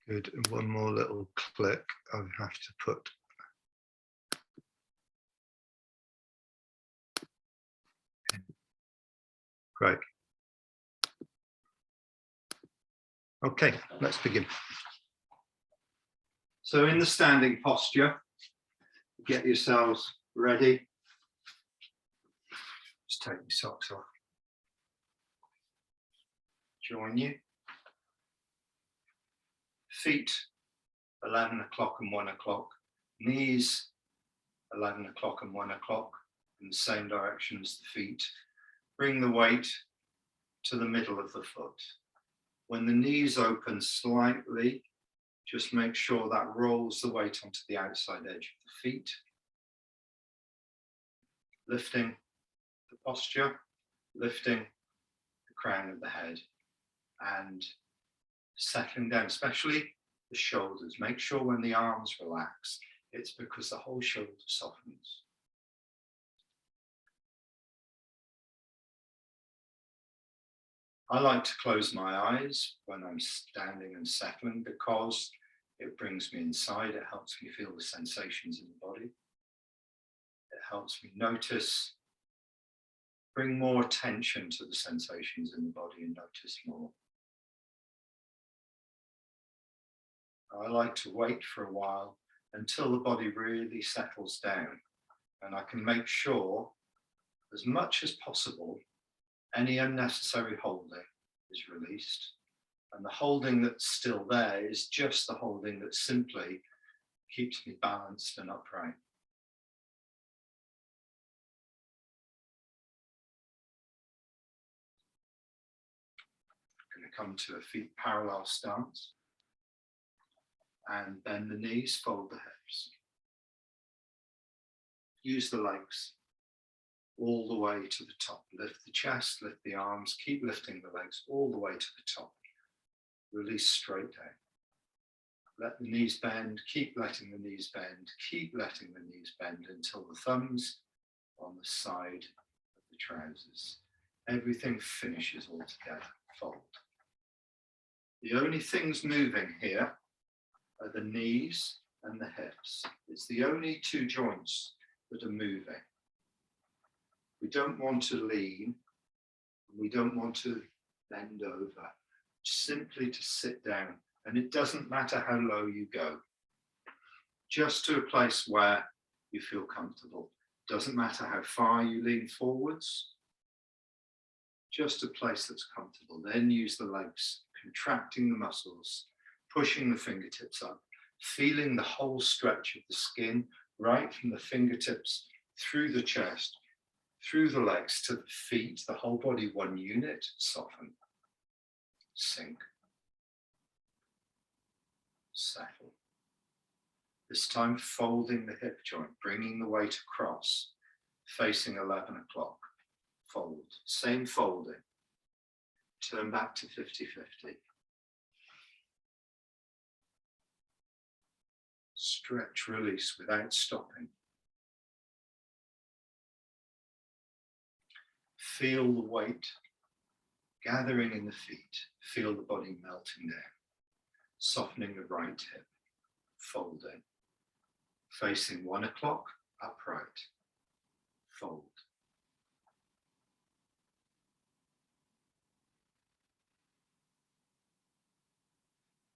Good. And one more little click I have to put. Great. Okay, let's begin. So in the standing posture, get yourselves ready. Just take your socks off. Join you. Feet 11 o'clock and 1 o'clock. Knees 11 o'clock and 1 o'clock in the same direction as the feet. Bring the weight to the middle of the foot. When the knees open slightly, just make sure that rolls the weight onto the outside edge of the feet. Lifting the posture, lifting the crown of the head, and settling down, especially the shoulders. Make sure when the arms relax, it's because the whole shoulder softens. I like to close my eyes when I'm standing and settling because it brings me inside. It helps me feel the sensations in the body. It helps me notice, bring more attention to the sensations in the body and notice more. I like to wait for a while until the body really settles down, and I can make sure, as much as possible, any unnecessary holding is released, and the holding that's still there is just the holding that simply keeps me balanced and upright. I'm going to come to a feet parallel stance and bend the knees, fold the hips. Use the legs all the way to the top. Lift the chest, lift the arms, keep lifting the legs all the way to the top. Release straight down. Let the knees bend, keep letting the knees bend, keep letting the knees bend until the thumbs on the side of the trousers. Everything finishes all together. Fold. The only things moving here are the knees and the hips. It's the only two joints that are moving. We don't want to lean, we don't want to bend over, simply to sit down, and it doesn't matter how low you go, just to a place where you feel comfortable. Doesn't matter how far you lean forwards, just a place that's comfortable. Then use the legs, contracting the muscles, pushing the fingertips up, feeling the whole stretch of the skin, right from the fingertips through the chest, through the legs to the feet, the whole body, one unit. Soften, sink, settle. This time folding the hip joint, bringing the weight across, facing 11 o'clock. Fold, same folding. Turn back to 50-50. Stretch, release without stopping. Feel the weight gathering in the feet. Feel the body melting down. Softening the right hip. Folding. Facing 1 o'clock, upright. Fold.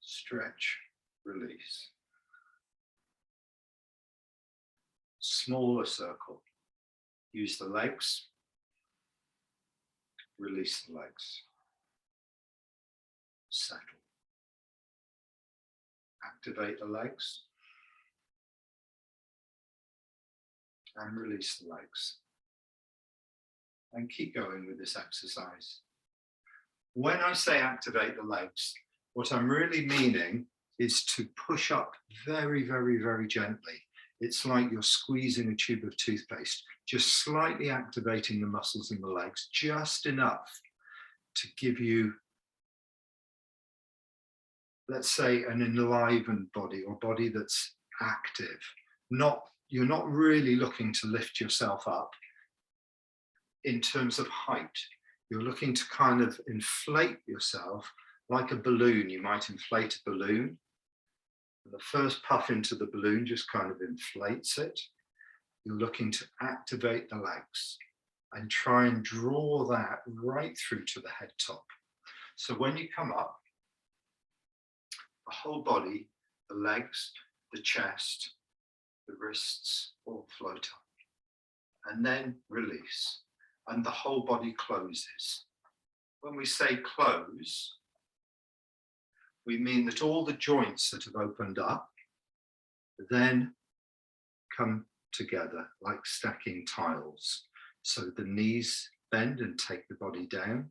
Stretch, release. Smaller circle. Use the legs. Release the legs. Settle. Activate the legs. And release the legs. And keep going with this exercise. When I say activate the legs, what I'm really meaning is to push up very, very, very gently. It's like you're squeezing a tube of toothpaste, just slightly activating the muscles in the legs, just enough to give you, let's say, an enlivened body or body that's active. You're not really looking to lift yourself up in terms of height. You're looking to kind of inflate yourself like a balloon. You might inflate a balloon And the first puff into the balloon just kind of inflates it. You're looking to activate the legs and try and draw that right through to the head top. So when you come up, the whole body, the legs, the chest, the wrists all float up and then release, and the whole body closes. When we say close, we mean that all the joints that have opened up then come together like stacking tiles. So the knees bend and take the body down,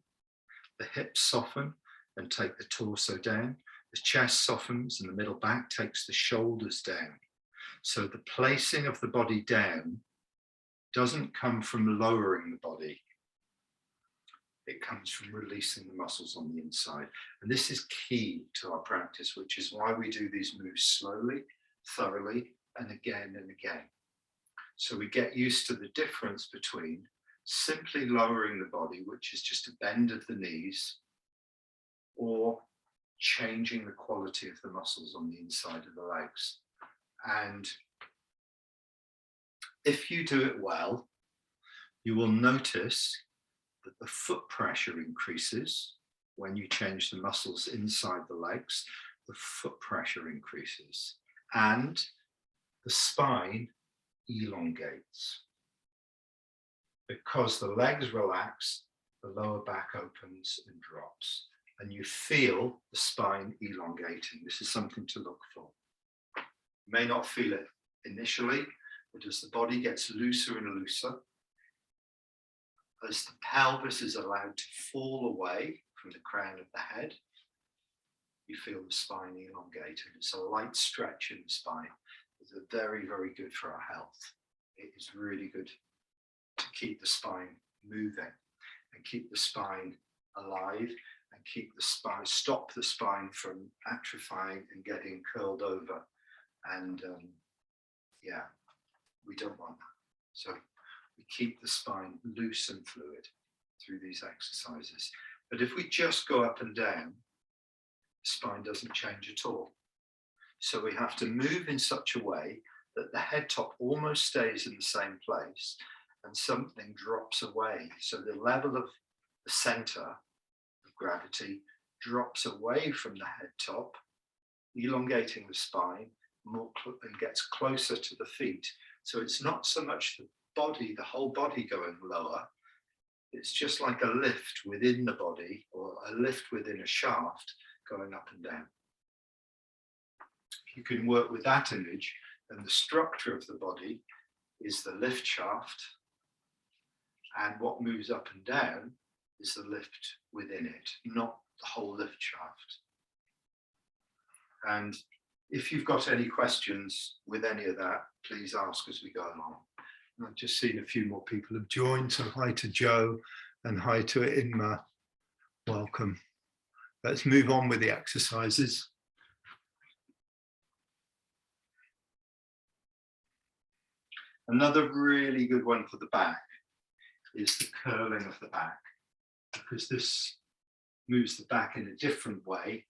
the hips soften and take the torso down, the chest softens and the middle back takes the shoulders down. So the placing of the body down doesn't come from lowering the body. It comes from releasing the muscles on the inside. And this is key to our practice, which is why we do these moves slowly, thoroughly, and again and again. So we get used to the difference between simply lowering the body, which is just a bend of the knees, or changing the quality of the muscles on the inside of the legs. And if you do it well, you will notice that the foot pressure increases when you change the muscles inside the legs. The foot pressure increases and the spine elongates. Because the legs relax, the lower back opens and drops, and you feel the spine elongating. This is something to look for. You may not feel it initially, but as the body gets looser and looser, as the pelvis is allowed to fall away from the crown of the head, you feel the spine elongated. It's a light stretch in the spine. It's very, very good for our health. It is really good to keep the spine moving and keep the spine alive and keep the spine, stop the spine from atrophying and getting curled over. And yeah, we don't want that. So we keep the spine loose and fluid through these exercises. But if we just go up and down, the spine doesn't change at all. So we have to move in such a way that the head top almost stays in the same place and something drops away. So the level of the center of gravity drops away from the head top, elongating the spine more and gets closer to the feet. So it's not so much the body, the whole body going lower. It's just like a lift within the body or a lift within a shaft going up and down. You can work with that image, and the structure of the body is the lift shaft, and what moves up and down is the lift within it, not the whole lift shaft. And if you've got any questions with any of that, please ask as we go along. And I've just seen a few more people have joined, so hi to Joe and hi to Inma. Welcome. Let's move on with the exercises. Another really good one for the back is the curling of the back, because this moves the back in a different way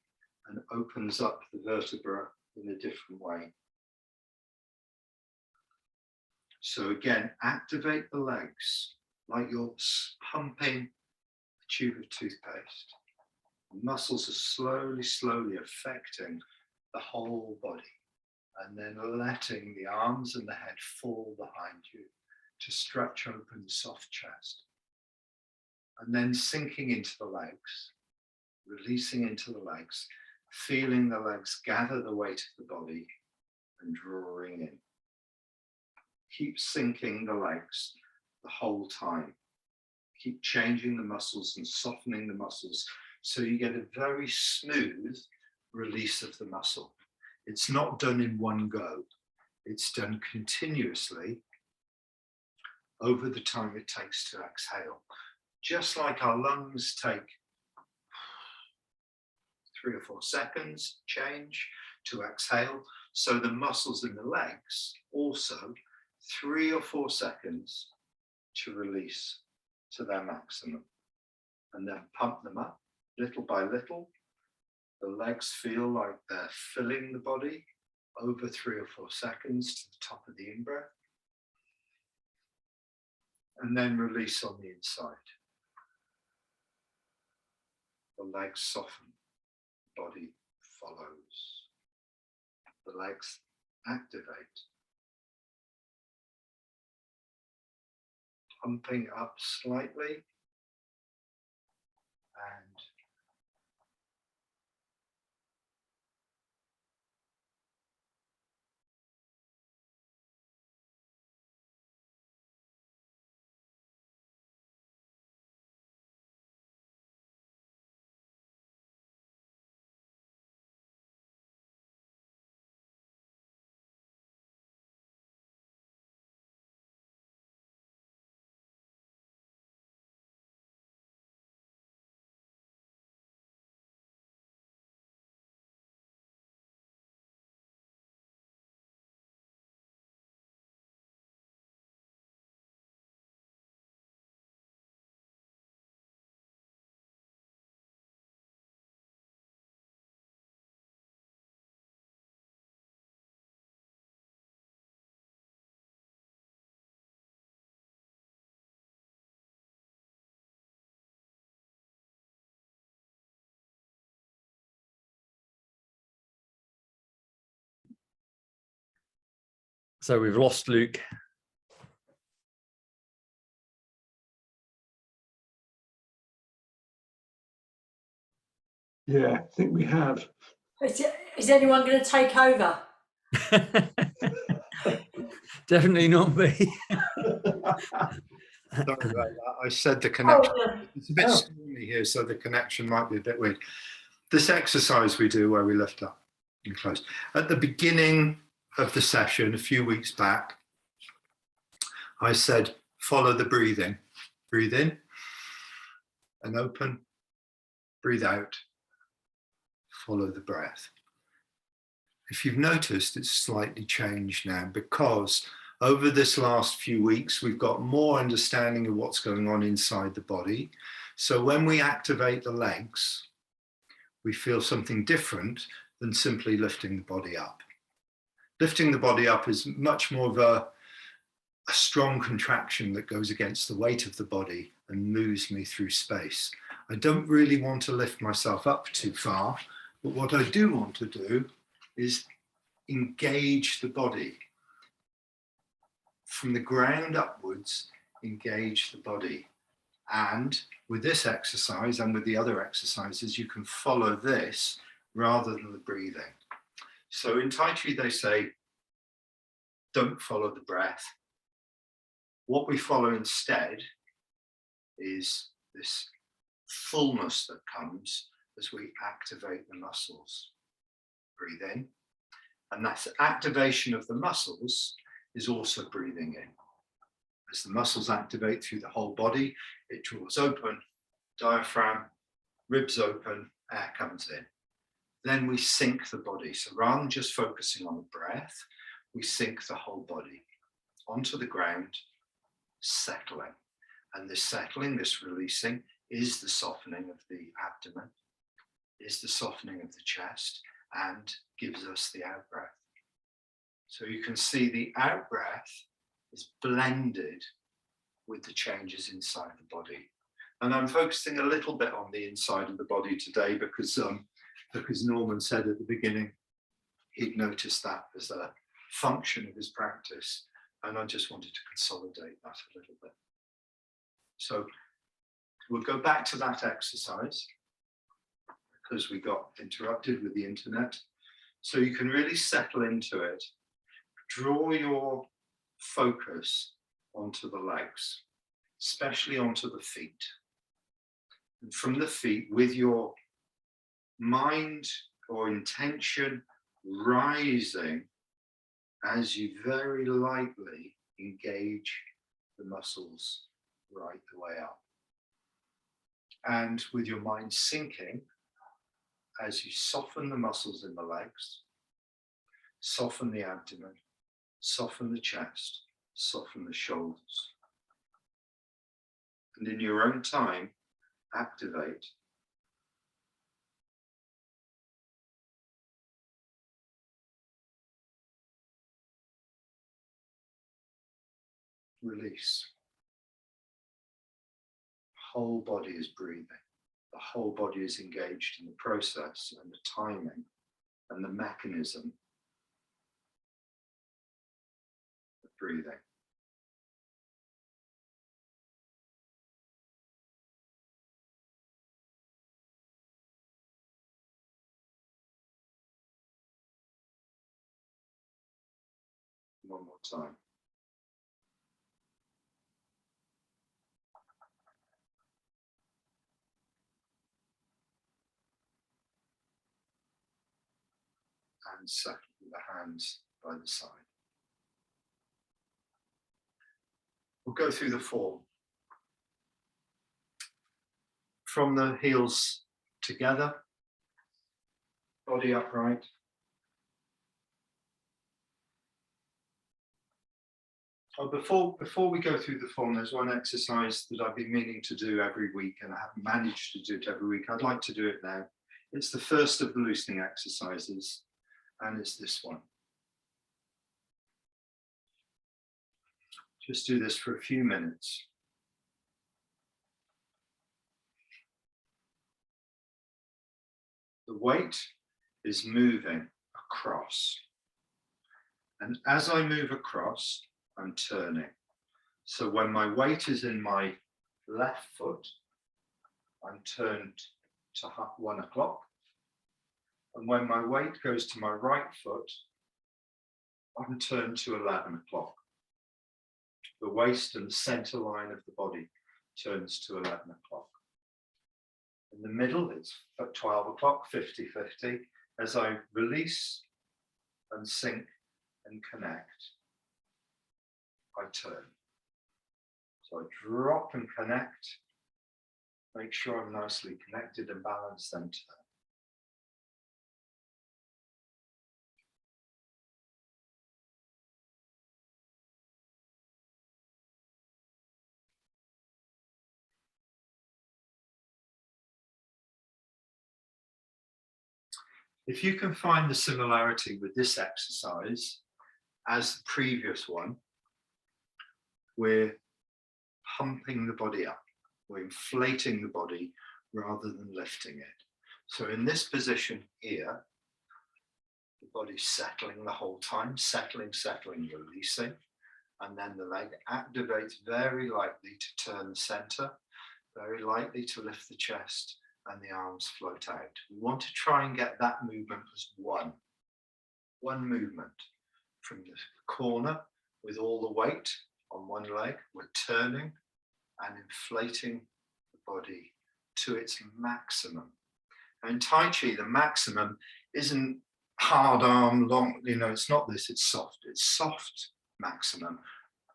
and opens up the vertebra in a different way. So again, activate the legs like you're pumping a tube of toothpaste. The muscles are slowly affecting the whole body, and then letting the arms and the head fall behind you to stretch open the soft chest. And then sinking into the legs, releasing into the legs, feeling the legs gather the weight of the body and drawing in. Keep sinking the legs the whole time. Keep changing the muscles and softening the muscles so you get a very smooth release of the muscle. It's not done in one go. It's done continuously over the time it takes to exhale. Just like our lungs take 3 or 4 seconds change to exhale, so the muscles in the legs also 3 or 4 seconds to release to their maximum. And then pump them up little by little. The legs feel like they're filling the body over 3 or 4 seconds to the top of the in-breath. And then release on the inside. The legs soften, the body follows. The legs activate. Pumping up slightly and So we've lost Luke. Yeah, I think we have. Is anyone going to take over? Definitely not me. sorry about that. I said the connection. Oh, It's a bit stormy here, so the connection might be a bit weird. This exercise we do where we lift up and close. At the beginning of the session, a few weeks back, I said, follow the breathing. Breathe in and open. Breathe out. Follow the breath. If you've noticed, it's slightly changed now because over this last few weeks, we've got more understanding of what's going on inside the body. So when we activate the legs, we feel something different than simply lifting the body up. Lifting the body up is much more of a strong contraction that goes against the weight of the body and moves me through space. I don't really want to lift myself up too far, but what I do want to do is engage the body. From the ground upwards, engage the body. And with this exercise and with the other exercises, you can follow this rather than the breathing. So in Tai Chi, they say, don't follow the breath. What we follow instead is this fullness that comes as we activate the muscles. Breathe in. And that activation of the muscles is also breathing in. As the muscles activate through the whole body, it draws open, diaphragm, ribs open, air comes in. Then we sink the body. So rather than just focusing on the breath, we sink the whole body onto the ground, settling. And this settling, this releasing, is the softening of the abdomen, is the softening of the chest, and gives us the out breath. So you can see the out breath is blended with the changes inside the body. And I'm focusing a little bit on the inside of the body today because Norman said at the beginning he'd noticed that as a function of his practice, and I just wanted to consolidate that a little bit. So we'll go back to that exercise because we got interrupted with the internet. So you can really settle into it. Draw your focus onto the legs, especially onto the feet. And from the feet, with your mind or intention rising as you very lightly engage the muscles right the way up. And with your mind sinking, as you soften the muscles in the legs, soften the abdomen, soften the chest, soften the shoulders. And in your own time, activate release. Whole body is breathing. The whole body is engaged in the process and the timing and the mechanism of breathing. One more time. And settle the hands by the side. We'll go through the form. From the heels together, body upright. Oh, before we go through the form, there's one exercise that I've been meaning to do every week and I haven't managed to do it every week. I'd like to do it now. It's the first of the loosening exercises, and it's this one. Just do this for a few minutes. The weight is moving across. And as I move across, I'm turning. So when my weight is in my left foot, I'm turned to 1 o'clock. And when my weight goes to my right foot, I'm turned to 11 o'clock. The waist and the center line of the body turns to 11 o'clock. In the middle, it's at 12 o'clock, 50-50. As I release and sink and connect, I turn. So I drop and connect, make sure I'm nicely connected and balanced, then turn. If you can find the similarity with this exercise as the previous one, we're pumping the body up. We're inflating the body rather than lifting it. So in this position here, the body's settling the whole time, settling, releasing. And then the leg activates very lightly to turn the center, very lightly to lift the chest, and the arms float out. We want to try and get that movement as one movement from the corner with all the weight on one leg. We're turning and inflating the body to its maximum. And in Tai Chi, the maximum isn't hard arm, long, it's not this, it's soft maximum,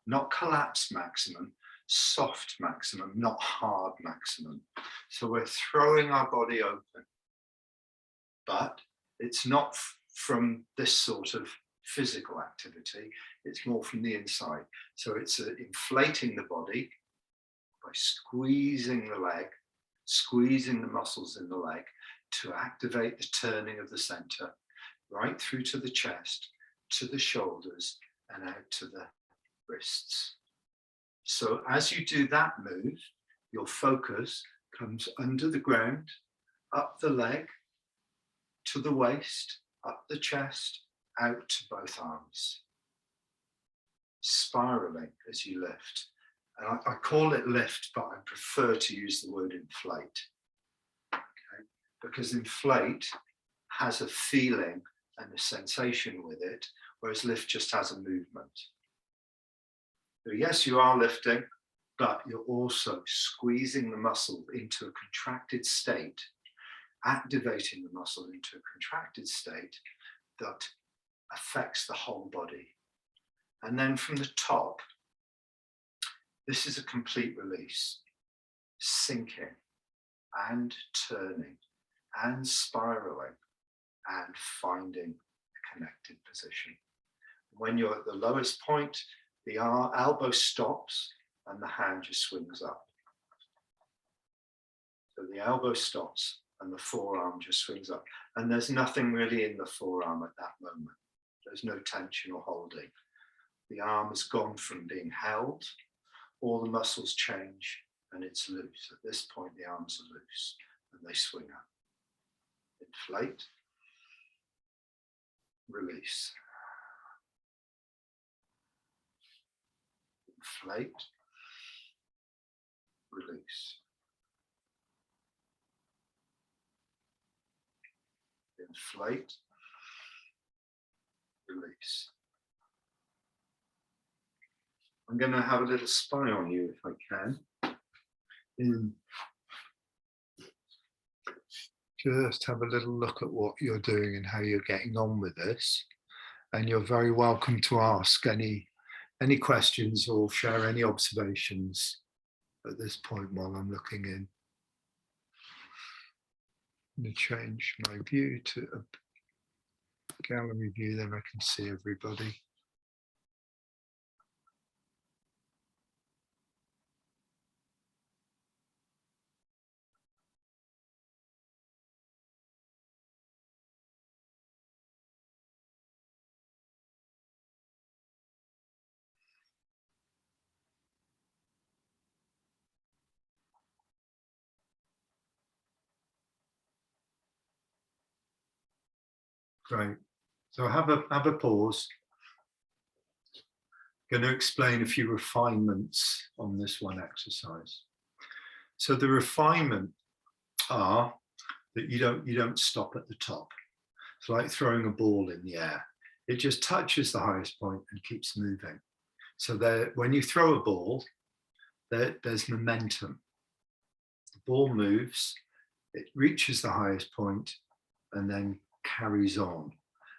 not collapse maximum, soft maximum, not hard maximum. So we're throwing our body open, but it's not from this sort of physical activity, it's more from the inside. So it's inflating the body by squeezing the leg, squeezing the muscles in the leg to activate the turning of the center right through to the chest, to the shoulders, and out to the wrists. So as you do that move, your focus comes under the ground, up the leg, to the waist, up the chest, out to both arms. Spiraling as you lift. And I call it lift, but I prefer to use the word inflate. Okay? Because inflate has a feeling and a sensation with it, whereas lift just has a movement. So yes, you are lifting, but you're also squeezing the muscle into a contracted state, activating the muscle into a contracted state that affects the whole body. And then from the top, this is a complete release, sinking and turning and spiraling and finding a connected position. When you're at the lowest point, the elbow stops and the hand just swings up. So the elbow stops and the forearm just swings up. And there's nothing really in the forearm at that moment. There's no tension or holding. The arm has gone from being held all the muscles change and it's loose. At this point, the arms are loose and they swing up. Inflate, release. Inflate, release. Inflate, release. I'm going to have a little spy on you if I can. Just have a little look at what you're doing and how you're getting on with this. And you're very welcome to ask any questions or share any observations at this point while I'm looking in. I'm going to change my view to a gallery view, then I can see everybody. Great. So have a pause. I'm going to explain a few refinements on this one exercise. So the refinement are that you don't stop at the top. It's like throwing a ball in the air. It just touches the highest point and keeps moving. So when you throw a ball, there's momentum. The ball moves, it reaches the highest point and then carries on.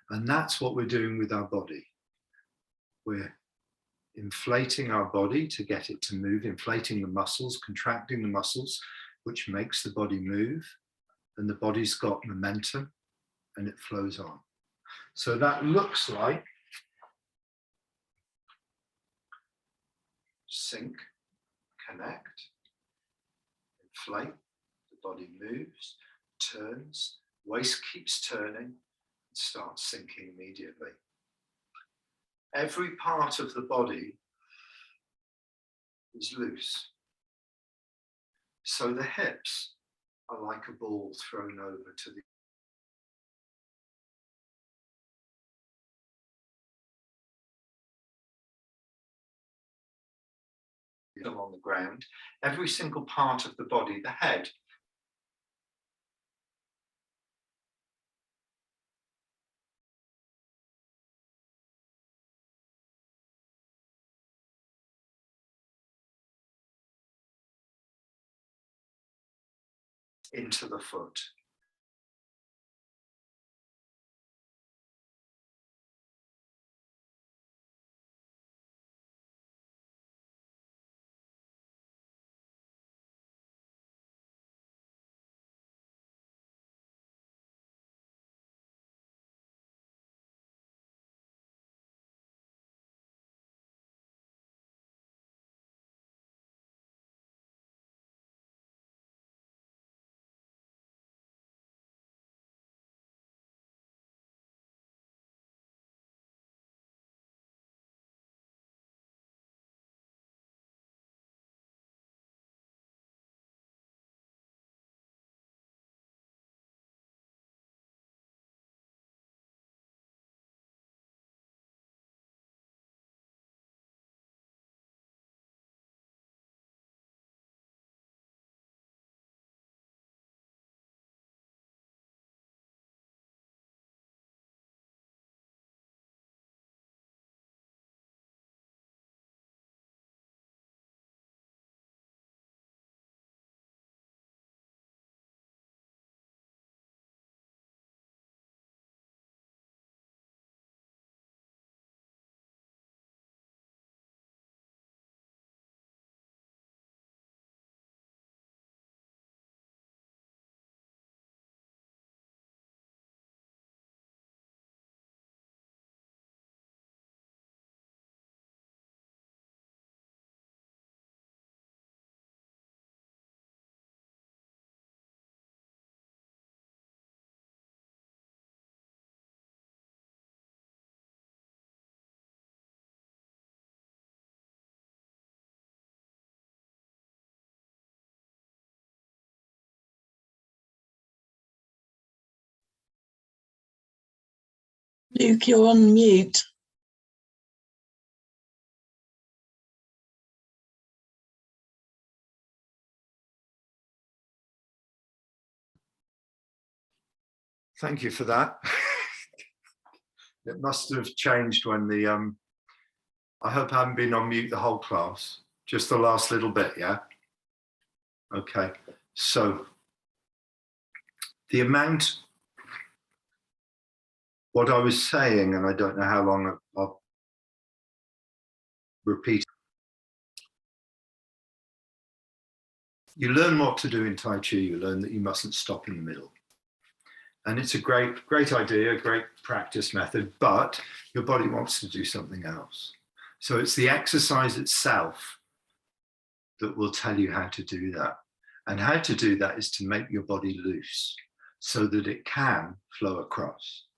And that's what we're doing with our body. We're inflating our body to get it to move, inflating the muscles, contracting the muscles, which makes the body move. And the body's got momentum and it flows on. So that looks like sink, connect, inflate, the body moves, turns, waist keeps turning, and starts sinking immediately. Every part of the body is loose. So the hips are like a ball thrown over to the on the ground. Every single part of the body, the head, into the foot. Luke, you're on mute. Thank you for that. It must have changed when the, I hope I haven't been on mute the whole class, just the last little bit, yeah? Okay, so the amount, what I was saying, and I don't know how long I'll repeat. You learn what to do in Tai Chi, you learn that you mustn't stop in the middle. And it's a great idea, great practice method, but your body wants to do something else. So it's the exercise itself that will tell you how to do that. And how to do that is to make your body loose so that it can flow across.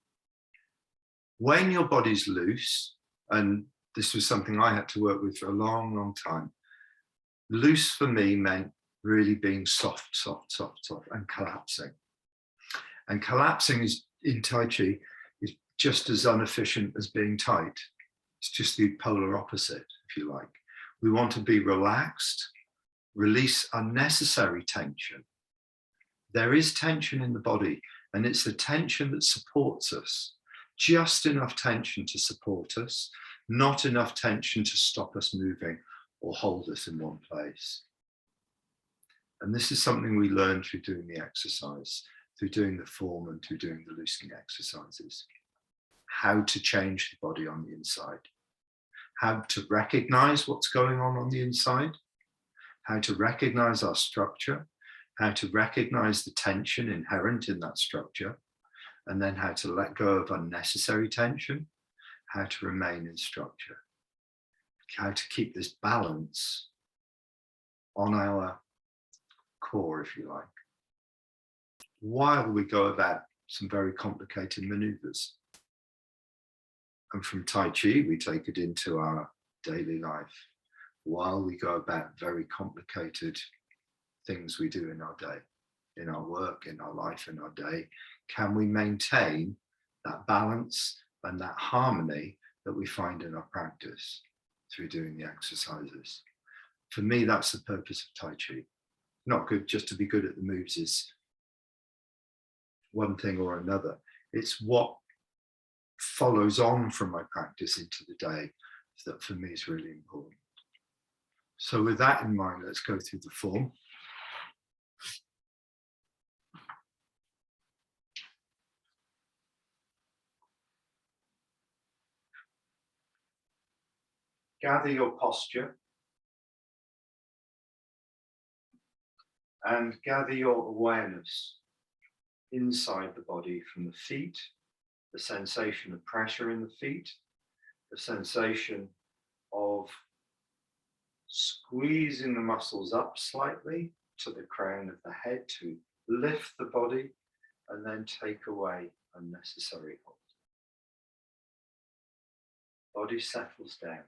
When your body's loose, and this was something I had to work with for a long, long time, loose for me meant really being soft, and collapsing. And collapsing is, in Tai Chi, is just as inefficient as being tight. It's just the polar opposite, if you like. We want to be relaxed, release unnecessary tension. There is tension in the body, and it's the tension that supports us. Just enough tension to support us, not enough tension to stop us moving or hold us in one place. And this is something we learn through doing the exercise, through doing the form and through doing the loosening exercises. How to change the body on the inside. How to recognize what's going on the inside. How to recognize our structure. How to recognize the tension inherent in that structure. And then how to let go of unnecessary tension. How to remain in structure. How to keep this balance on our core, if you like, while we go about some very complicated maneuvers. And from Tai Chi, we take it into our daily life while we go about very complicated things we do in our day, in our work, in our life, in our day. Can we maintain that balance and that harmony that we find in our practice through doing the exercises? For me, that's the purpose of Tai Chi. Not good just to be good at the moves is one thing or another. It's what follows on from my practice into the day that for me is really important. So with that in mind, let's go through the form. Gather your posture and gather your awareness inside the body from the feet, the sensation of pressure in the feet, the sensation of squeezing the muscles up slightly to the crown of the head to lift the body and then take away unnecessary hold. Body settles down.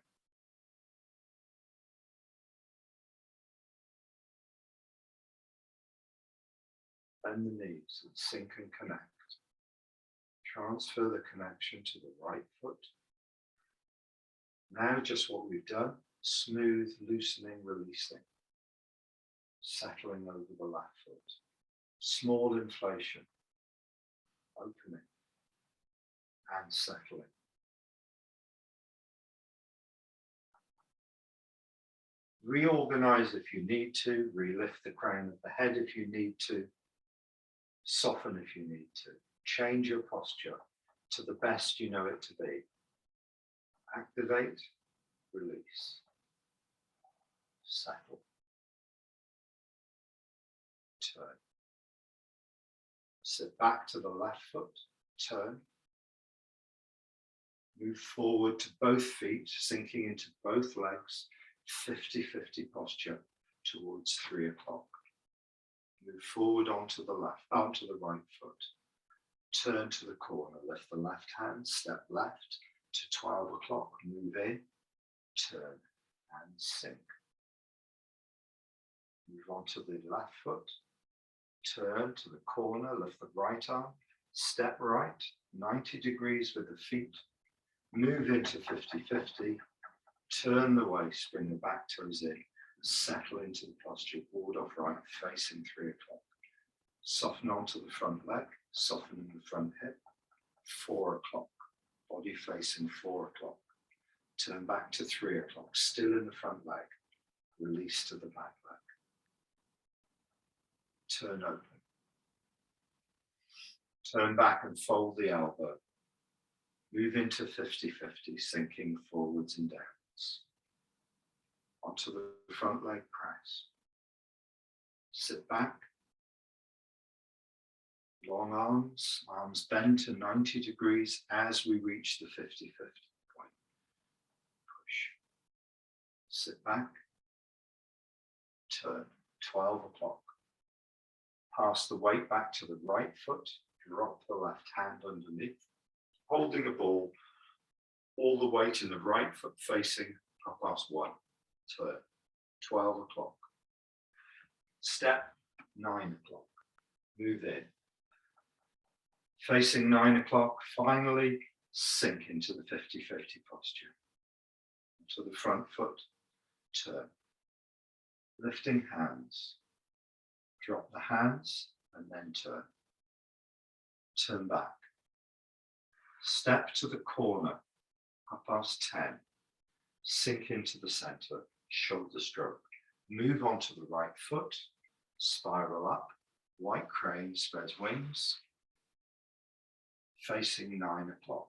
Bend the knees and sink and connect. Transfer the connection to the right foot. Now just what we've done, smooth, loosening, releasing. Settling over the left foot. Small inflation. Opening and settling. Reorganize if you need to, relift the crown of the head if you need to, soften if you need to. Change your posture to the best you know it to be. Activate, release, settle, turn. Sit back to the left foot, turn. Move forward to both feet, sinking into both legs, 50-50 posture towards 3 o'clock. Move forward onto the left, onto the right foot. Turn to the corner, lift the left hand, step left to 12 o'clock, move in, turn and sink. Move on to the left foot, turn to the corner, lift the right arm, Step right, 90 degrees with the feet. Move into 50-50. Turn the waist, bring the back toes in. Settle into the posture, board off right, facing 3 o'clock. Soften onto the front leg, soften in the front hip. 4 o'clock, body facing 4 o'clock. Turn back to 3 o'clock, still in the front leg. Release to the back leg. Turn open. Turn back and fold the elbow. Move into 50-50, sinking forwards and downwards. Onto the front leg press. Sit back. Long arms, arms bend to 90 degrees as we reach the 50-50 point. Push. Sit back. Turn. 12 o'clock. Pass the weight back to the right foot. Drop the left hand underneath. Holding a ball. All the weight in the right foot facing 1:30. Turn. 12 o'clock. Step. 9 o'clock. Move in. Facing 9 o'clock, finally sink into the 50-50 posture. To the front foot, turn. Lifting hands. Drop the hands and then turn. Turn back. Step to the corner, 10:30. Sink into the center, shoulder stroke. Move onto the right foot, spiral up. White crane spreads wings. Facing 9 o'clock,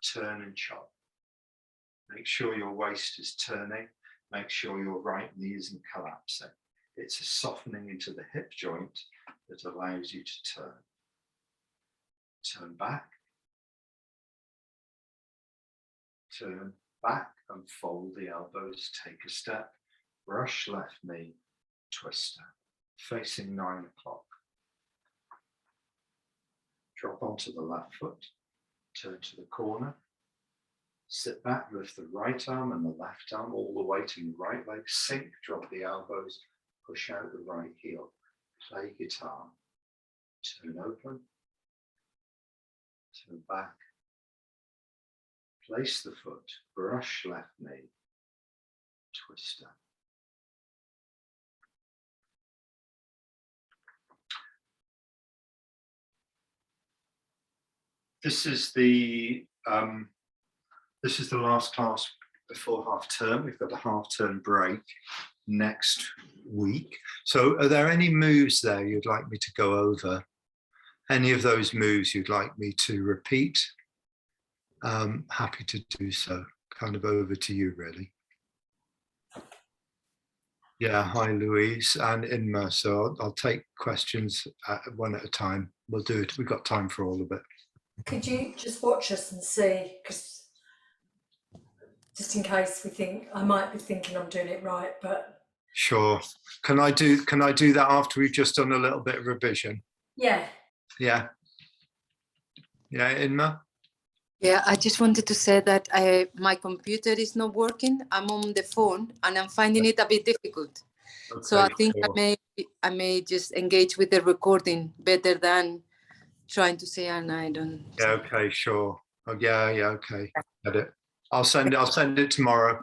turn and chop. Make sure your waist is turning. Make sure your right knee isn't collapsing. It's a softening into the hip joint that allows you to turn. Turn back. Turn back and fold the elbows. Take a step. Brush left knee, twister. Facing 9 o'clock. Drop onto the left foot, turn to the corner, sit back, lift the right arm and the left arm, all the weight in the right leg, sink, drop the elbows, push out the right heel, play guitar, turn open, turn back, place the foot, brush left knee, twister. This is the last class before half term. We've got a half term break next week. So are there any moves there you'd like me to go over? Any of those moves you'd like me to repeat? Happy to do so. Kind of over to you, really. Yeah, hi Louise and Inma. So I'll take questions one at a time. We'll do it. We've got time for all of it. Could you just watch us and see? Because just in case we think, I might be thinking I'm doing it right, but sure. Can I do that after we've just done a little bit of revision? yeah. Yeah. Yeah, Inma? Yeah, I just wanted to say that my computer is not working. I'm on the phone and I'm finding it a bit difficult. Okay, so I think sure. I may just engage with the recording better than trying to say, and I don't. Yeah, okay, sure. Oh, yeah, okay. Got it. I'll send it tomorrow.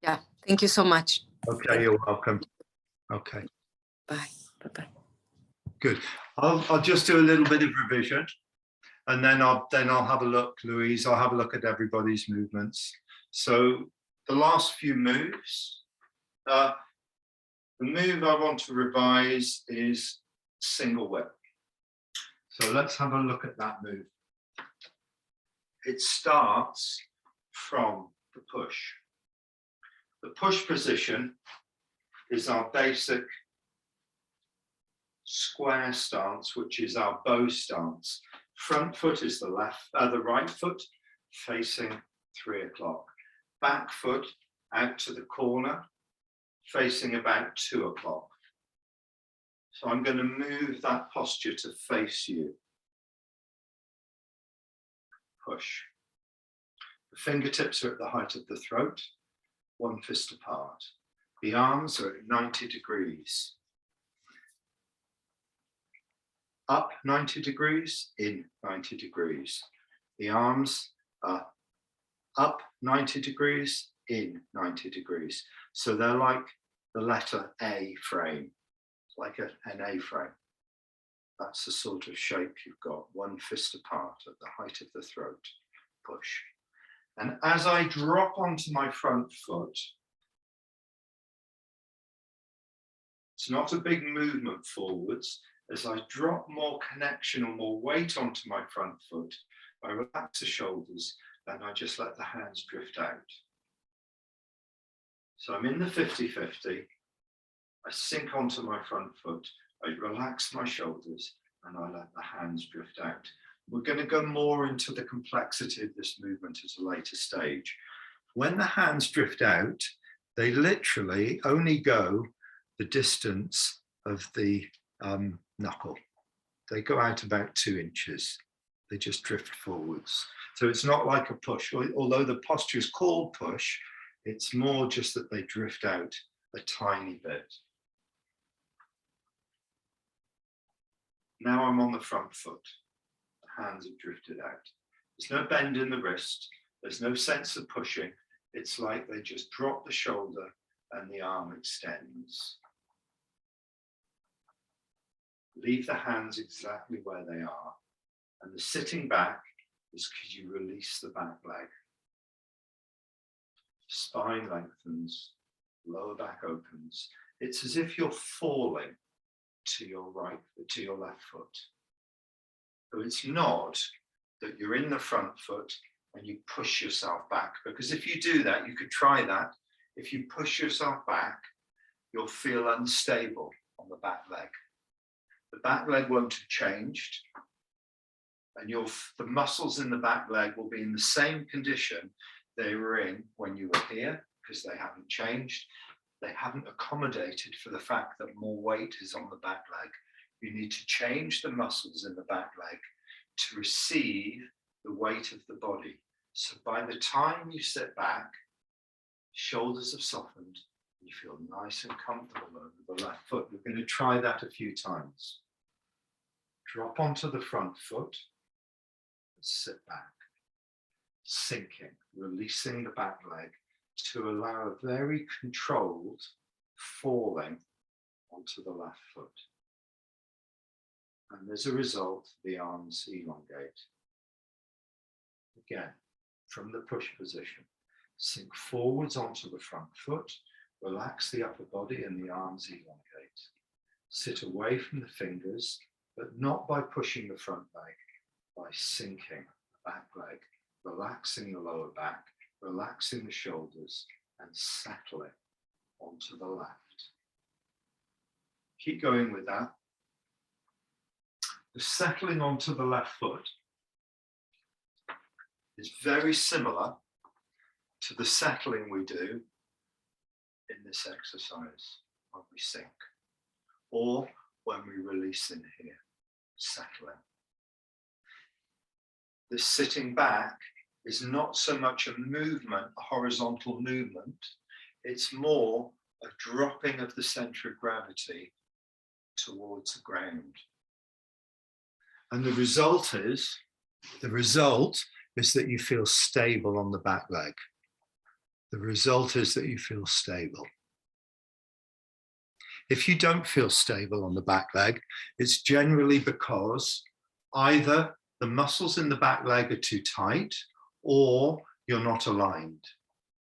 Yeah, thank you so much. Okay, you're welcome. Okay. Bye. Bye-bye. Good. I'll just do a little bit of revision. And then I'll have a look, Louise, I'll have a look at everybody's movements. So the last few moves, the move I want to revise is single whip. So let's have a look at that move. It starts from the push. The push position is our basic square stance, which is our bow stance. Front foot is the right foot facing 3 o'clock. Back foot out to the corner facing about 2 o'clock. So I'm going to move that posture to face you. Push. The fingertips are at the height of the throat, one fist apart. The arms are at 90 degrees. Up 90 degrees, in 90 degrees. The arms are up 90 degrees, in 90 degrees. So they're like the letter A frame, like an A frame. That's the sort of shape you've got, one fist apart at the height of the throat, push. And as I drop onto my front foot, it's not a big movement forwards. As I drop more connection or more weight onto my front foot, I relax the shoulders and I just let the hands drift out. So I'm in the 50-50. I sink onto my front foot. I relax my shoulders and I let the hands drift out. We're going to go more into the complexity of this movement at a later stage. When the hands drift out, they literally only go the distance of the knuckle. They go out about 2 inches. They just drift forwards. So it's not like a push, although the posture is called push, it's more just that they drift out a tiny bit. Now I'm on the front foot. The hands have drifted out. There's no bend in the wrist. There's no sense of pushing. It's like they just drop the shoulder and the arm extends. Leave the hands exactly where they are. And the sitting back is because you release the back leg. Spine lengthens, lower back opens. It's as if you're falling to your left foot. So it's not that you're in the front foot and you push yourself back, because if you do that, you could try that. If you push yourself back, you'll feel unstable on the back leg. The back leg won't have changed, and the muscles in the back leg will be in the same condition they were in when you were here, because they haven't changed. They haven't accommodated for the fact that more weight is on the back leg. You need to change the muscles in the back leg to receive the weight of the body. So by the time you sit back, shoulders have softened, and you feel nice and comfortable over the left foot. We're going to try that a few times. Drop onto the front foot, and sit back, sinking, releasing the back leg to allow a very controlled falling onto the left foot. And as a result, the arms elongate. Again, from the push position, sink forwards onto the front foot, relax the upper body and the arms elongate. Sit away from the fingers, but not by pushing the front leg, by sinking the back leg, relaxing the lower back, relaxing the shoulders and settling onto the left. Keep going with that. The settling onto the left foot is very similar to the settling we do in this exercise when we sink, or when we release in here, settling. The sitting back is not so much a movement, a horizontal movement, it's more a dropping of the center of gravity towards the ground. And the result is that you feel stable on the back leg. The result is that you feel stable. If you don't feel stable on the back leg, it's generally because either the muscles in the back leg are too tight or you're not aligned.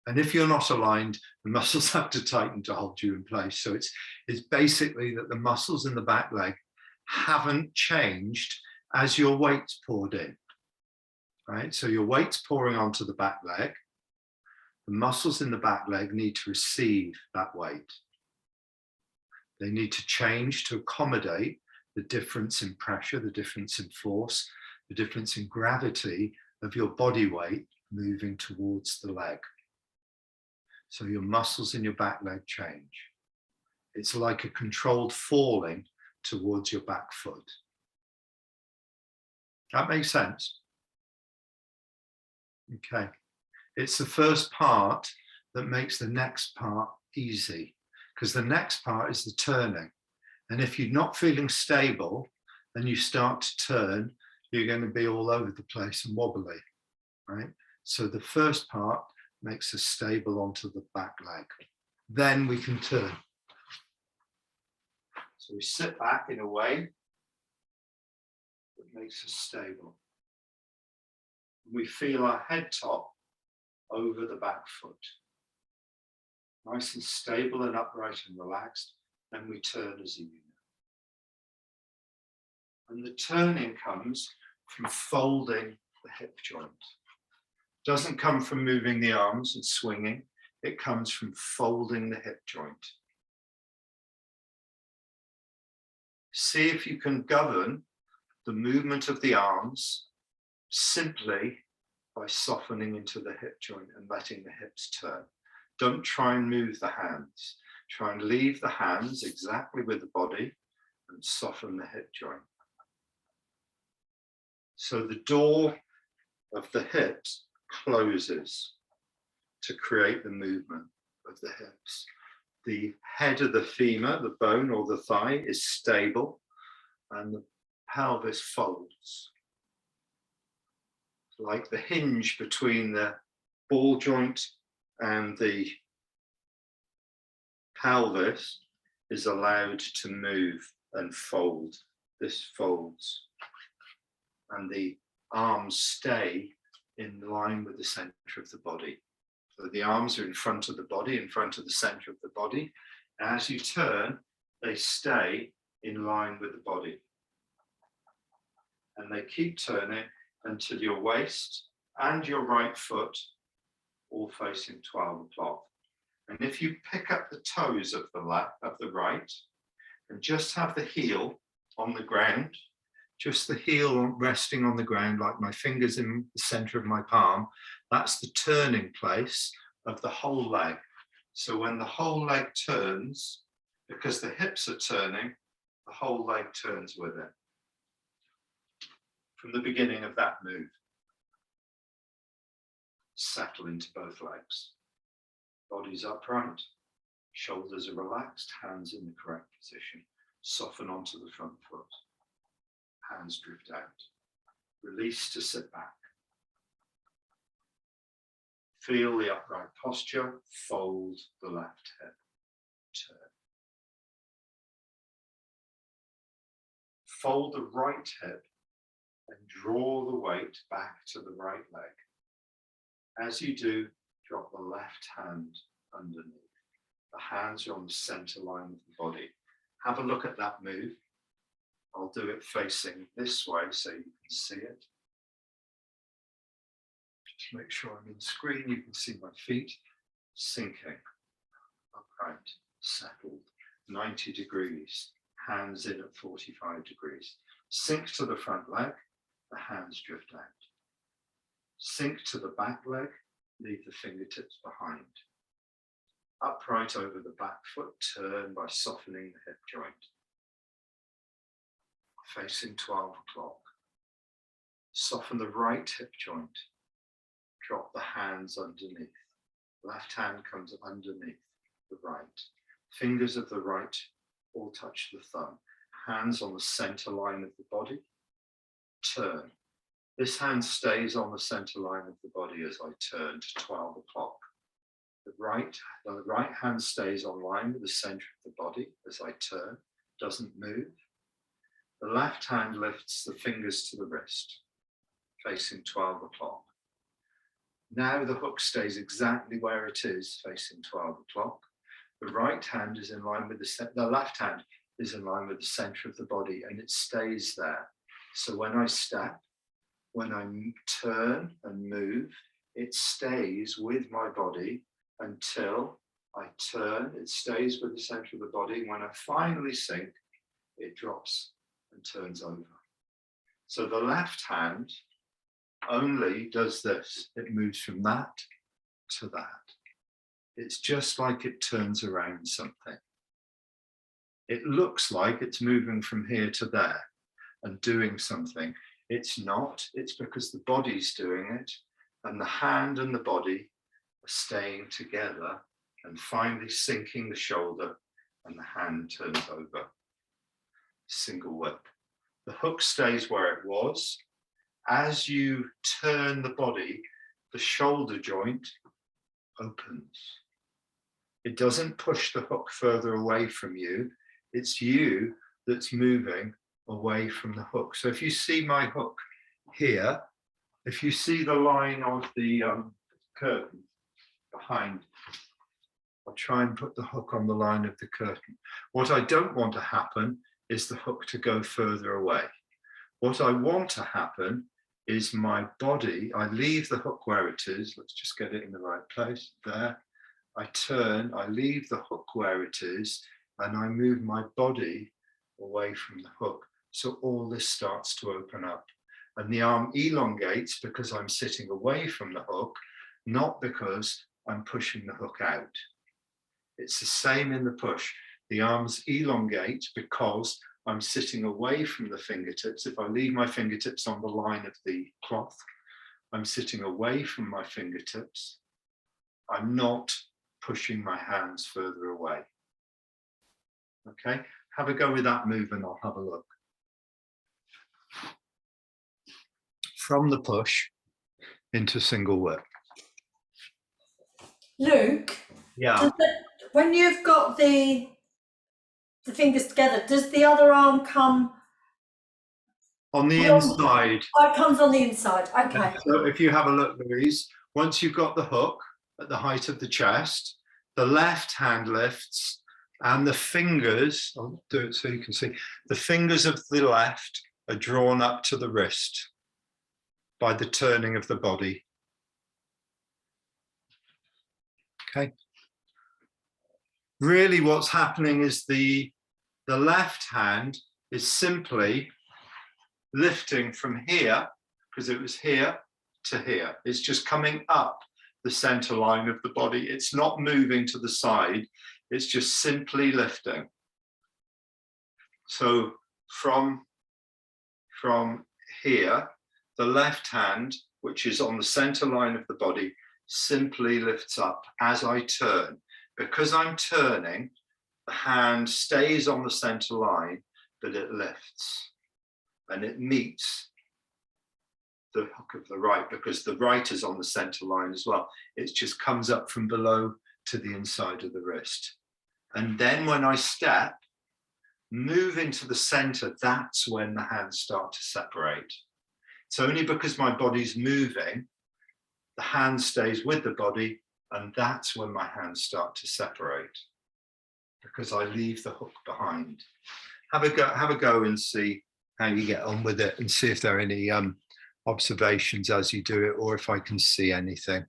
And if you're not aligned, the muscles have to tighten to hold you in place. So it's basically that the muscles in the back leg haven't changed as your weight's poured in, right? So your weight's pouring onto the back leg. The muscles in the back leg need to receive that weight. They need to change to accommodate the difference in pressure, the difference in force, the difference in gravity of your body weight moving towards the leg. So your muscles in your back leg change. It's like a controlled falling towards your back foot. That makes sense? Okay. It's the first part that makes the next part easy, because the next part is the turning. And if you're not feeling stable and you start to turn, you're going to be all over the place and wobbly, right? So the first part makes us stable onto the back leg. Then we can turn. So we sit back in a way that makes us stable. We feel our head top over the back foot. Nice and stable and upright and relaxed. Then we turn as a unit. And the turning comes from folding the hip joint. Doesn't come from moving the arms and swinging. It comes from folding the hip joint. See if you can govern the movement of the arms simply by softening into the hip joint and letting the hips turn. Don't try and move the hands. Try and leave the hands exactly with the body and soften the hip joint. So the door of the hips closes to create the movement of the hips. The head of the femur, the bone or the thigh, is stable and the pelvis folds. Like the hinge between the ball joint and the pelvis is allowed to move and fold. This folds. And the arms stay in line with the center of the body. So the arms are in front of the body, in front of the center of the body. As you turn, they stay in line with the body. And they keep turning until your waist and your right foot all facing 12 o'clock. And if you pick up the toes of the left, of the right, and just have the heel on the ground, just the heel resting on the ground, like my fingers in the center of my palm, that's the turning place of the whole leg. So when the whole leg turns, because the hips are turning, the whole leg turns with it. From the beginning of that move, settle into both legs. Body's upright, shoulders are relaxed, hands in the correct position. Soften onto the front foot. Hands drift out. Release to sit back. Feel the upright posture. Fold the left hip. Turn. Fold the right hip and draw the weight back to the right leg. As you do, drop the left hand underneath. The hands are on the center line of the body. Have a look at that move. I'll do it facing this way so you can see it. Just make sure I'm in screen. You can see my feet sinking, upright, settled, 90 degrees, hands in at 45 degrees. Sink to the front leg, the hands drift out. Sink to the back leg, leave the fingertips behind. Upright over the back foot, turn by softening the hip joint. Facing 12 o'clock. Soften the right hip joint. Drop the hands underneath. Left hand comes underneath the right. Fingers of the right all touch the thumb. Hands on the center line of the body. Turn. This hand stays on the center line of the body as I turn to 12 o'clock. The right hand stays on line with the center of the body as I turn, doesn't move. The left hand lifts the fingers to the wrist, facing 12 o'clock. Now the hook stays exactly where it is, facing 12 o'clock. The right hand is in line with the left hand is in line with the center of the body, and it stays there. So when I step, when I turn and move, it stays with my body until I turn. It stays with the center of the body. When I finally sink, it drops and turns over. So the left hand only does this. It moves from that to that. It's just like it turns around something. It looks like it's moving from here to there and doing something. It's not. It's because the body's doing it, and the hand and the body are staying together and finally sinking the shoulder, and the hand turns over. Single whip. The hook stays where it was. as you turn the body, the shoulder joint opens. It doesn't push the hook further away from you. It's you that's moving away from the hook. So if you see my hook here, if you see the line of the curtain behind, I'll try and put the hook on the line of the curtain. What I don't want to happen is the hook to go further away. What I want to happen is my body, I leave the hook where it is. Let's just get it in the right place, there. I turn, I leave the hook where it is, and I move my body away from the hook. So all this starts to open up. And the arm elongates because I'm sitting away from the hook, not because I'm pushing the hook out. It's the same in the push. The arms elongate because I'm sitting away from the fingertips. If I leave my fingertips on the line of the cloth, I'm sitting away from my fingertips. I'm not pushing my hands further away. Okay, have a go with that move and I'll have a look. From the push into single work. Luke, Yeah. when you've got the fingers together, does the other arm come On the inside. Oh, it comes on the inside. Okay. So if you have a look, Louise, once you've got the hook at the height of the chest, the left hand lifts and the fingers, I'll do it so you can see, the fingers of the left are drawn up to the wrist by the turning of the body. Okay. Really what's happening is the left hand is simply lifting from here, because it was here to here. It's just coming up the center line of the body. It's not moving to the side. It's just simply lifting. So from here, the left hand, which is on the center line of the body, simply lifts up as I turn. Because I'm turning, the hand stays on the center line, but it lifts. And it meets the hook of the right, because the right is on the center line as well. It just comes up from below to the inside of the wrist. And then when I step, move into the center, that's when the hands start to separate. It's only because my body's moving, the hand stays with the body, and that's when my hands start to separate, because I leave the hook behind. Have a go and see how you get on with it, and see if there are any observations as you do it, or if I can see anything.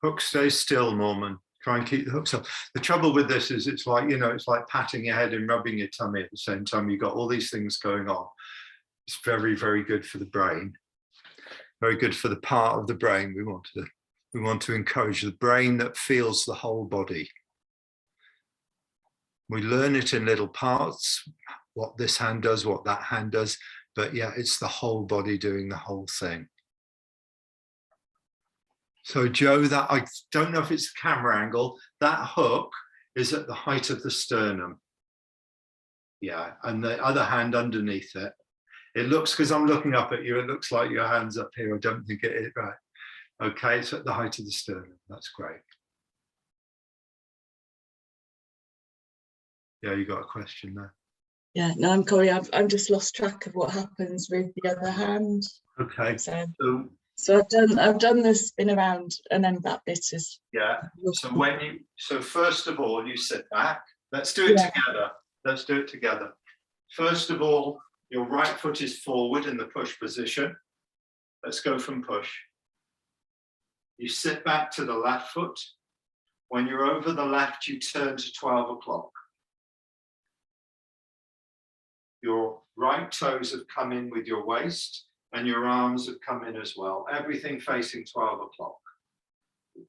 Hook stays still, Norman. Try and keep the hooks up. The trouble with this is it's like, it's like patting your head and rubbing your tummy at the same time. You've got all these things going on. It's very, very good for the brain. Very good for the part of the brain we want to encourage, the brain that feels the whole body. We learn it in little parts, what this hand does, what that hand does, but yeah, it's the whole body doing the whole thing. So Joe, that I don't know if it's the camera angle, that hook is at the height of the sternum. Yeah, and the other hand underneath it. It looks, because I'm looking up at you, it looks like your hand's up here. I don't think it is, right. Okay, it's at the height of the sternum. That's great. Yeah, you got a question there. Yeah, no, I'm sorry, I've just lost track of what happens with the other hand. Okay. So I've done the spin around, and then that bit is. Yeah. So first of all, you sit back. Let's do it together. Let's do it together. First of all, your right foot is forward in the push position. Let's go from push. You sit back to the left foot. When you're over the left, you turn to 12 o'clock. Your right toes have come in with your waist, and your arms have come in as well. Everything facing 12 o'clock.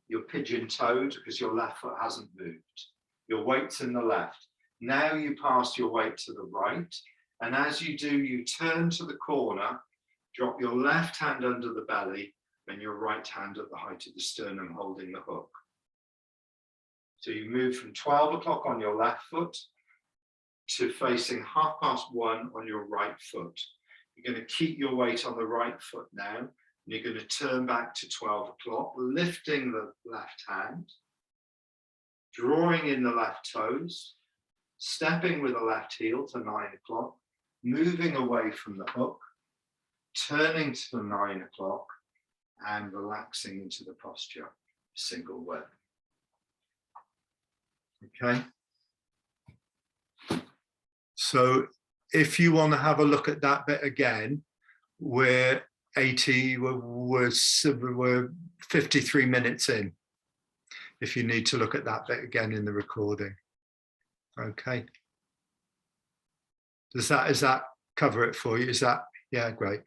You're pigeon-toed because your left foot hasn't moved. Your weight's in the left. Now you pass your weight to the right. And as you do, you turn to the corner, drop your left hand under the belly and your right hand at the height of the sternum holding the hook. So you move from 12 o'clock on your left foot to facing 1:30 on your right foot. You're going to keep your weight on the right foot now. And you're going to turn back to 12 o'clock, lifting the left hand, drawing in the left toes, stepping with the left heel to 9 o'clock, moving away from the hook, turning to the 9 o'clock and relaxing into the posture, single whip. Okay. So if you want to have a look at that bit again, we're 53 minutes in. If you need to look at that bit again in the recording. Okay. Does that cover it for you? Is that, yeah, great.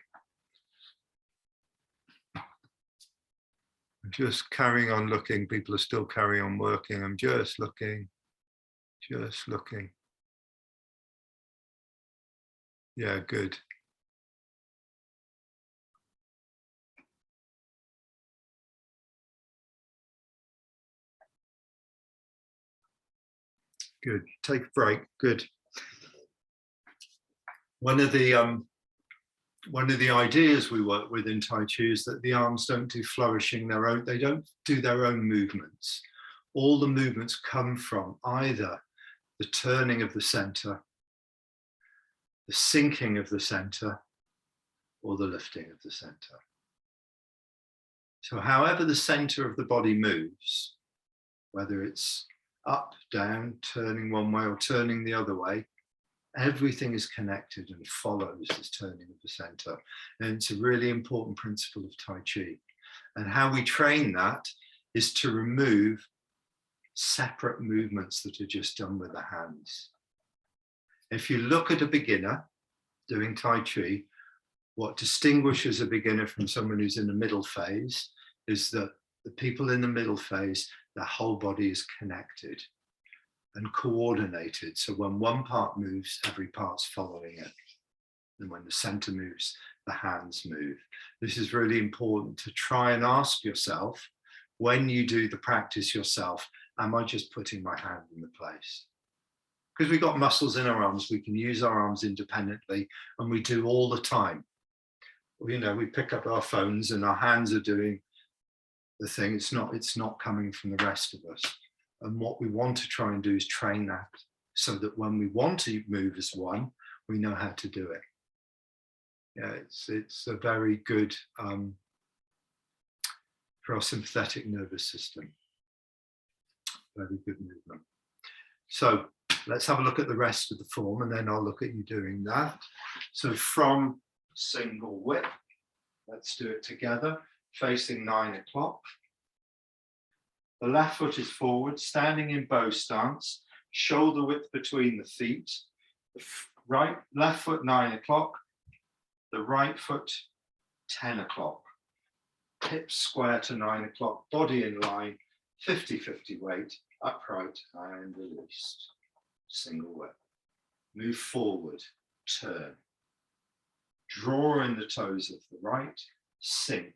I'm just carrying on looking. People are still carrying on working. I'm just looking. Yeah, good. Good. Take a break. Good. One of the ideas we work with in Tai Chi is that the arms don't do flourishing their own. They don't do their own movements. All the movements come from either the turning of the center, the sinking of the center, or the lifting of the center. So however the center of the body moves, whether it's up, down, turning one way or turning the other way, everything is connected and follows this turning of the center. And it's a really important principle of Tai Chi. And how we train that is to remove separate movements that are just done with the hands. If you look at a beginner doing Tai Chi, what distinguishes a beginner from someone who's in the middle phase is that the people in the middle phase, their whole body is connected and coordinated. So when one part moves, every part's following it. And when the center moves, the hands move. This is really important to try and ask yourself, when you do the practice yourself, am I just putting my hand in the place? Because we've got muscles in our arms, we can use our arms independently, and we do all the time. You know, we pick up our phones and our hands are doing the thing. It's not coming from the rest of us. And what we want to try and do is train that so that when we want to move as one, we know how to do it. Yeah, it's a very good for our sympathetic nervous system. Very good movement. So let's have a look at the rest of the form and then I'll look at you doing that. So from single whip, let's do it together, facing 9 o'clock. The left foot is forward, standing in bow stance, shoulder width between the feet. The left foot 9 o'clock, the right foot 10 o'clock. Hips square to 9 o'clock, body in line, 50-50 weight, upright and released. Single whip. Move forward, turn. Draw in the toes of the right, sink.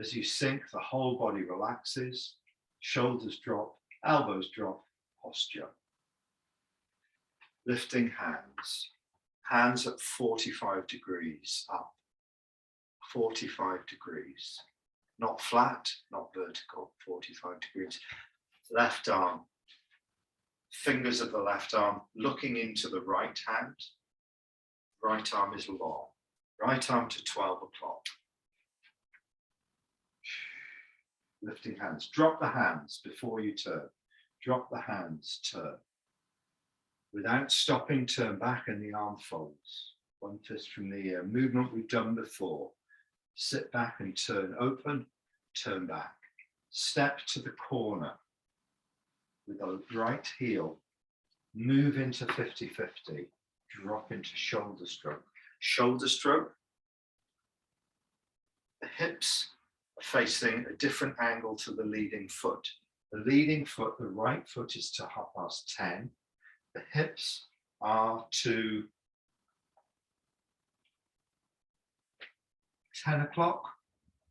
As you sink, the whole body relaxes, shoulders drop, elbows drop, posture. Lifting hands. Hands at 45 degrees up. 45 degrees. Not flat, not vertical, 45 degrees. Left arm. Fingers of the left arm looking into the right hand. Right arm is long. Right arm to 12 o'clock. Lifting hands. Drop the hands before you turn. Drop the hands, turn. Without stopping, turn back and the arm folds. One fist from the ear. Movement we've done before. Sit back and turn open, turn back. Step to the corner with the right heel. Move into 50-50. Drop into shoulder stroke. Shoulder stroke. The hips facing a different angle to the leading foot. The leading foot, the right foot is to 10:30. The hips are to 10 o'clock,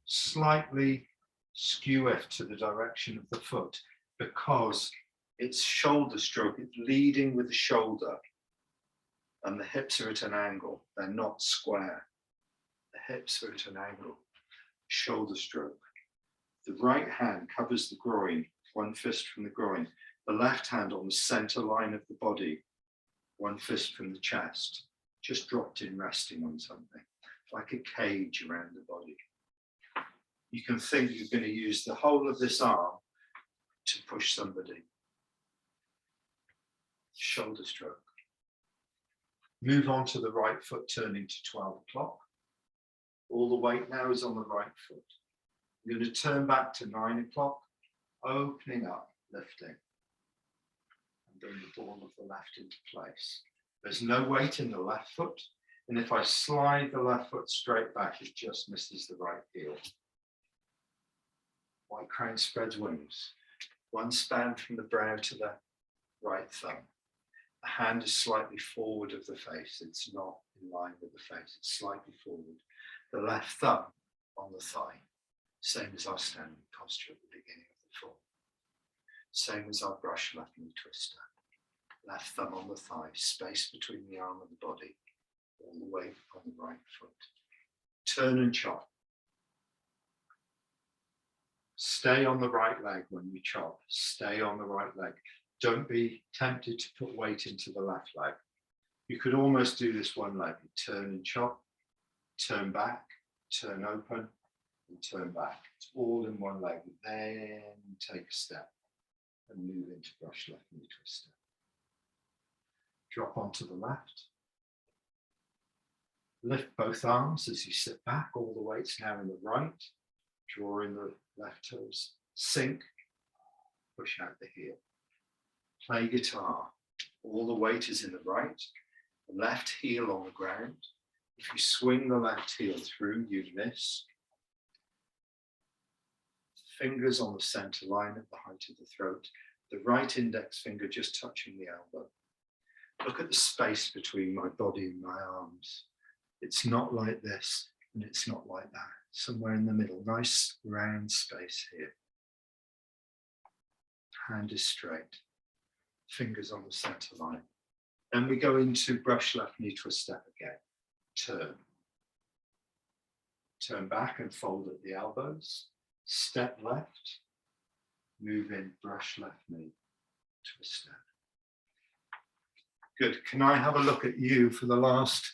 slightly skew if to the direction of the foot because it's shoulder stroke, it's leading with the shoulder and the hips are at an angle, they're not square. The hips are at an angle, shoulder stroke. The right hand covers the groin, one fist from the groin. The left hand on the center line of the body, one fist from the chest, just dropped in resting on something, like a cage around the body. You can think you're going to use the whole of this arm to push somebody. Shoulder stroke. Move on to the right foot, turning to 12 o'clock. All the weight now is on the right foot. You're going to turn back to 9 o'clock, opening up, lifting, and bring the ball of the left into place. There's no weight in the left foot, and if I slide the left foot straight back, it just misses the right heel. White crane spreads wings. One span from the brow to the right thumb. The hand is slightly forward of the face. It's not in line with the face, it's slightly forward. The left thumb on the thigh. Same as our standing posture at the beginning of the form. Same as our brush left knee twister. Left thumb on the thigh, space between the arm and the body, all the way on the right foot. Turn and chop. Stay on the right leg when you chop. Stay on the right leg. Don't be tempted to put weight into the left leg. You could almost do this one leg. Turn and chop, turn back, turn open, and turn back. It's all in one leg. Then take a step and move into brush left knee twister. Drop onto the left. Lift both arms as you sit back. All the weight's now in the right. Draw in the left toes. Sink. Push out the heel. Play guitar. All the weight is in the right. The left heel on the ground. If you swing the left heel through, you miss. Fingers on the center line at the height of the throat. The right index finger just touching the elbow. Look at the space between my body and my arms. It's not like this, and it's not like that. Somewhere in the middle, nice round space here. Hand is straight. Fingers on the center line. Then we go into brush left knee to a step again. Turn. Turn back and fold at the elbows. Step left. Move in, brush left knee to a step. Good. Can I have a look at you for the last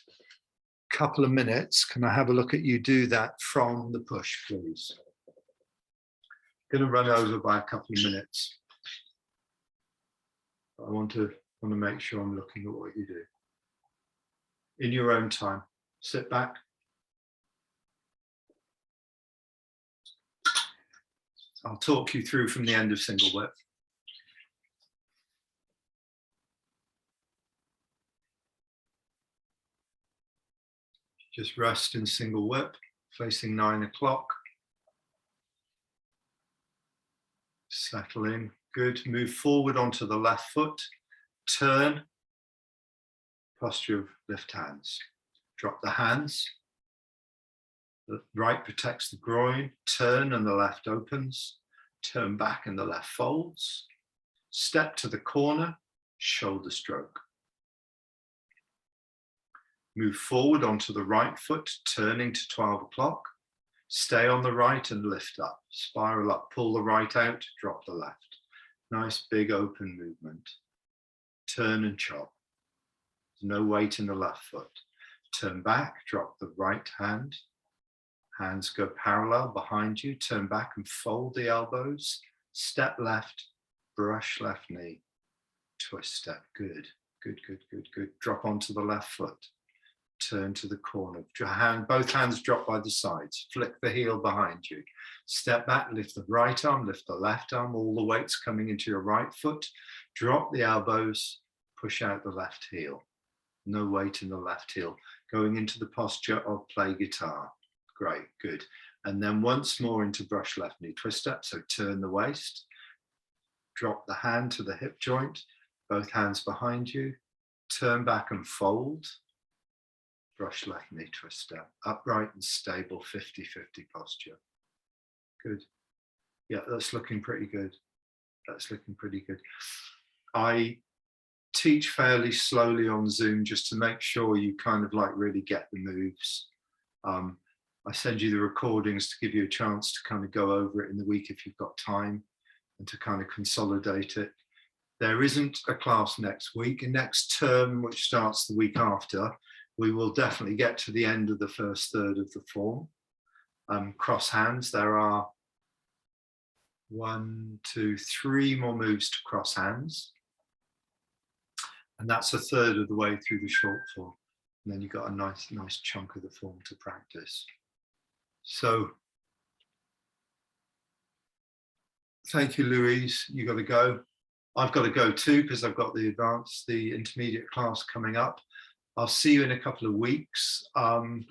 couple of minutes? Can I have a look at you do that from the push, please? Going to run over by a couple of minutes. I want to make sure I'm looking at what you do. In your own time, sit back. I'll talk you through from the end of single whip. Just rest in single whip, facing 9 o'clock. Settle in, good. Move forward onto the left foot, turn, posture of lift hands. Drop the hands. The right protects the groin, turn and the left opens, turn back and the left folds. Step to the corner, shoulder stroke. Move forward onto the right foot, turning to 12 o'clock. Stay on the right and lift up. Spiral up, pull the right out, drop the left. Nice big open movement. Turn and chop. There's no weight in the left foot. Turn back, drop the right hand. Hands go parallel behind you. Turn back and fold the elbows. Step left, brush left knee. Twist step, good, good, good, good, good. Drop onto the left foot. Turn to the corner. Both hands drop by the sides. Flick the heel behind you. Step back, lift the right arm, lift the left arm. All the weight's coming into your right foot. Drop the elbows, push out the left heel. No weight in the left heel. Going into the posture of play guitar. Great, good. And then once more into brush left knee twist up. So turn the waist, drop the hand to the hip joint, both hands behind you, turn back and fold, brush left knee twist up, upright and stable 50-50 posture. Good. Yeah, that's looking pretty good. That's looking pretty good. I teach fairly slowly on Zoom just to make sure you kind of like really get the moves. I send you the recordings to give you a chance to kind of go over it in the week if you've got time and to kind of consolidate it. There isn't a class next week. And next term, which starts the week after, we will definitely get to the end of the first third of the form. Cross hands, there are 1, 2, 3 more moves to cross hands. And that's a third of the way through the short form. And then you've got a nice chunk of the form to practice. So, thank you, Louise. You got to go. I've got to go too, because I've got the intermediate class coming up. I'll see you in a couple of weeks. And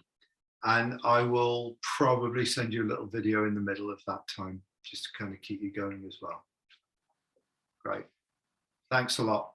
I will probably send you a little video in the middle of that time, just to kind of keep you going as well. Great. Thanks a lot.